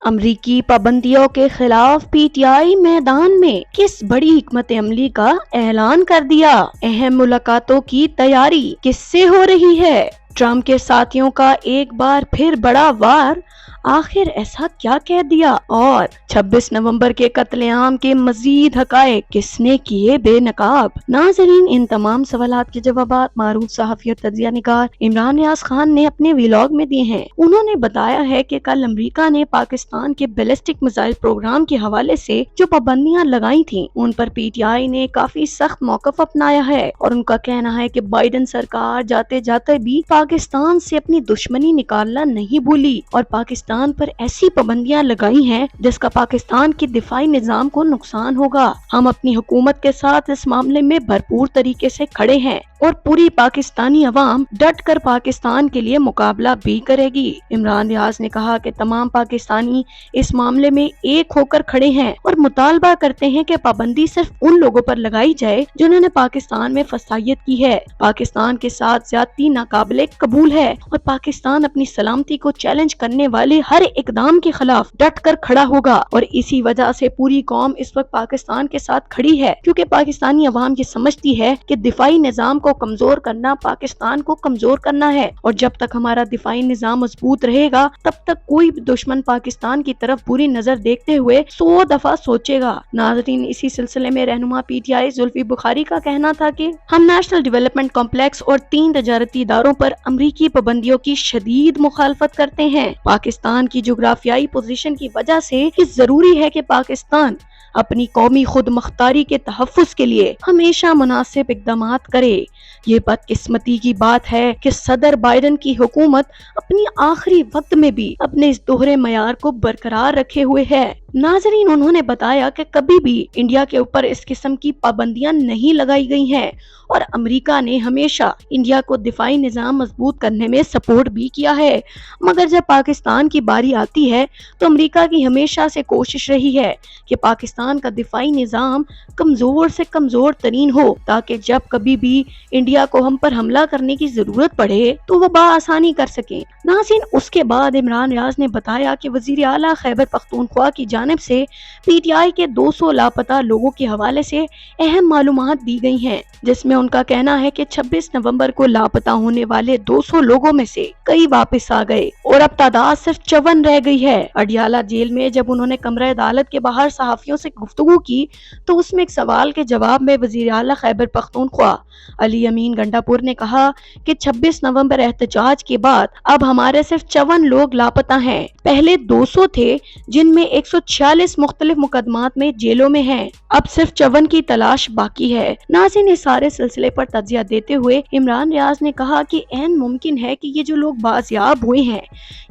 امریکی پابندیوں کے خلاف پی ٹی آئی میدان میں، کس بڑی حکمت عملی کا اعلان کر دیا؟ اہم ملاقاتوں کی تیاری کس سے ہو رہی ہے؟ ٹرمپ کے ساتھیوں کا ایک بار پھر بڑا وار، آخر ایسا کیا کہہ دیا؟ اور 26 نومبر کے قتل عام کے مزید حقائق کس نے کیے بے نقاب؟ ناظرین، ان تمام سوالات کے جوابات معروف صحافی اور تجزیہ نگار عمران ریاض خان نے اپنے ویلاگ میں دیے ہیں۔ انہوں نے بتایا ہے کہ کل امریکہ نے پاکستان کے بیلسٹک میزائل پروگرام کے حوالے سے جو پابندیاں لگائی تھیں، ان پر پی ٹی آئی نے کافی سخت موقف اپنایا ہے، اور ان کا کہنا ہے کہ بائیڈن سرکار جاتے جاتے بھی پاکستان سے اپنی دشمنی نکالنا نہیں بھولی، اور پاکستان پر ایسی پابندیاں لگائی ہیں جس کا پاکستان کے دفاعی نظام کو نقصان ہوگا۔ ہم اپنی حکومت کے ساتھ اس معاملے میں بھرپور طریقے سے کھڑے ہیں، اور پوری پاکستانی عوام ڈٹ کر پاکستان کے لیے مقابلہ بھی کرے گی۔ عمران ریاض نے کہا کہ تمام پاکستانی اس معاملے میں ایک ہو کر کھڑے ہیں اور مطالبہ کرتے ہیں کہ پابندی صرف ان لوگوں پر لگائی جائے جنہوں نے پاکستان میں فسادیت کی ہے۔ پاکستان کے ساتھ زیادتی ناقابل قبول ہے، اور پاکستان اپنی سلامتی کو چیلنج کرنے والے ہر اقدام کے خلاف ڈٹ کر کھڑا ہوگا، اور اسی وجہ سے پوری قوم اس وقت پاکستان کے ساتھ کھڑی ہے، کیونکہ پاکستانی عوام یہ سمجھتی ہے کہ دفاعی نظام کو کمزور کرنا پاکستان کو کمزور کرنا ہے، اور جب تک ہمارا دفاعی نظام مضبوط رہے گا تب تک کوئی بھی دشمن پاکستان کی طرف بری نظر دیکھتے ہوئے 100 دفعہ سوچے گا۔ ناظرین، اسی سلسلے میں رہنما P T I Zulfi Bukhari کا کہنا تھا کہ ہم نیشنل ڈیولپمنٹ کمپلیکس اور 3 تجارتی اداروں پر امریکی پابندیوں کی شدید مخالفت کرتے ہیں۔ پاکستان کی جغرافیائی پوزیشن کی وجہ سے یہ ضروری ہے کہ پاکستان اپنی قومی خود مختاری کے تحفظ کے لیے ہمیشہ مناسب اقدامات کرے۔ یہ بدقسمتی کی بات ہے کہ صدر بائیڈن کی حکومت اپنی آخری وقت میں بھی اپنے اس دوہرے معیار کو برقرار رکھے ہوئے ہے۔ ناظرین، انہوں نے بتایا کہ کبھی بھی انڈیا کے اوپر اس قسم کی پابندیاں نہیں لگائی گئی ہیں، اور امریکہ نے ہمیشہ انڈیا کو دفاعی نظام مضبوط کرنے میں سپورٹ بھی کیا ہے، مگر جب پاکستان کی باری آتی ہے تو امریکہ کی ہمیشہ سے کوشش رہی ہے کہ پاکستان کا دفاعی نظام کمزور سے کمزور ترین ہو، تاکہ جب کبھی بھی انڈیا کو ہم پر حملہ کرنے کی ضرورت پڑے تو وہ بآسانی کر سکیں۔ ناظرین، اس کے بعد عمران ریاض نے بتایا کہ وزیر اعلیٰ خیبر پختونخوا کی جانب سے پی ٹی آئی کے 200 لاپتہ لوگوں کے حوالے سے اہم معلومات دی گئی ہیں، جس میں ان کا کہنا ہے کہ 26 نومبر کو لاپتہ ہونے والے 200 لوگوں میں سے کئی واپس آ گئے، اور اب تعداد صرف 54 رہ گئی ہے۔ اڈیالہ جیل میں جب انہوں نے کمرہ عدالت کے باہر صحافیوں سے گفتگو کی تو اس میں ایک سوال کے جواب میں وزیر اعلیٰ خیبر پختونخوا علی امین گنڈاپور نے کہا کہ 26 نومبر احتجاج کے بعد اب ہمارے صرف 54 لوگ لاپتہ ہیں، پہلے 200 تھے جن میں 146 مختلف مقدمات میں جیلوں میں ہیں، اب صرف 54 کی تلاش باقی ہے۔ ناظرین، اس سارے سلسلے پر تجزیہ دیتے ہوئے عمران ریاض نے کہا کہ عین ممکن ہے کہ یہ جو لوگ بازیاب ہوئے ہیں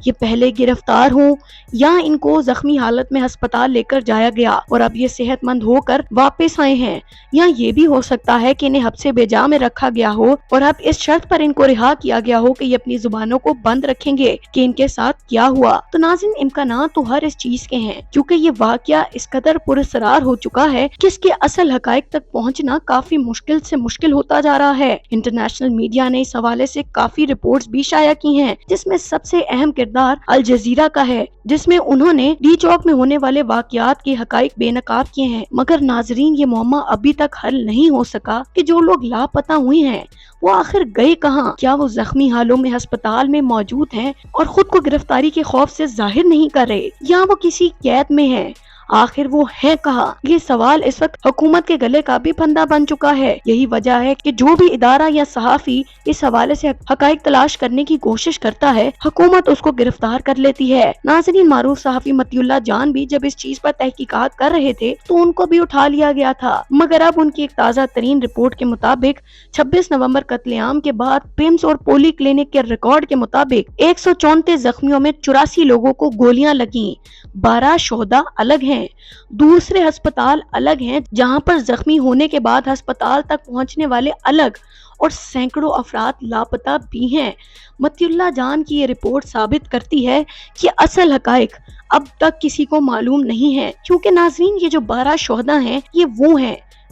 یہ پہلے گرفتار ہوں، یا ان کو زخمی حالت میں ہسپتال لے کر جایا گیا اور اب یہ صحت مند ہو کر واپس آئے ہیں، یا یہ بھی ہو سکتا ہے کہ انہیں حبس بے جا میں رکھا گیا ہو اور اب اس شرط پر ان کو رہا کیا گیا ہو کہ یہ اپنی زبانوں کو بند رکھیں گے کہ ان کے ساتھ کیا ہوا۔ تو ناظرین، امکانات تو ہر اس چیز کے ہیں، کیونکہ یہ واقعہ اس قدر پراسرار ہو چکا ہے کہ اس کے اصل حقائق تک پہنچنا کافی مشکل سے مشکل ہوتا جا رہا ہے۔ انٹرنیشنل میڈیا نے اس حوالے سے کافی رپورٹس بھی شائع کی ہیں، جس میں سب سے اہم کردار الجزیرہ کا ہے، جس میں انہوں نے ڈی چوک میں ہونے والے واقعات کے حقائق بے نقاب کیے ہیں۔ مگر ناظرین، یہ معمہ ابھی تک حل نہیں ہو سکا کہ جو لوگ لاپتہ ہوئے ہیں وہ آخر گئے کہاں؟ کیا وہ زخمی حالوں میں ہسپتال میں موجود ہیں اور خود کو گرفتاری کے خوف سے ظاہر نہیں کر رہے، یا وہ کسی قید میں ہیں؟ آخر وہ ہے کہاں؟ یہ سوال اس وقت حکومت کے گلے کا بھی پھندا بن چکا ہے۔ یہی وجہ ہے کہ جو بھی ادارہ یا صحافی اس حوالے سے حقائق تلاش کرنے کی کوشش کرتا ہے، حکومت اس کو گرفتار کر لیتی ہے۔ ناظرین، معروف صحافی مطیع اللہ جان بھی جب اس چیز پر تحقیقات کر رہے تھے تو ان کو بھی اٹھا لیا گیا تھا، مگر اب ان کی ایک تازہ ترین رپورٹ کے مطابق 26 نومبر قتل عام کے بعد پیمز اور پولی کلینک کے ریکارڈ کے مطابق 134 زخمیوں میں 84 لوگوں کو گولیاں لگیں، 12 شہداء الگ ہیں، دوسرے ہسپتال الگ ہیں جہاں پر زخمی ہونے کے بعد ہسپتال تک پہنچنے والے الگ، اور سینکڑوں افراد لاپتہ بھی ہیں۔ مطیع اللہ جان کی یہ رپورٹ ثابت کرتی ہے کہ اصل حقائق اب تک کسی کو معلوم نہیں ہے، کیونکہ ناظرین، یہ جو 12 شہداء ہیں یہ وہ ہیں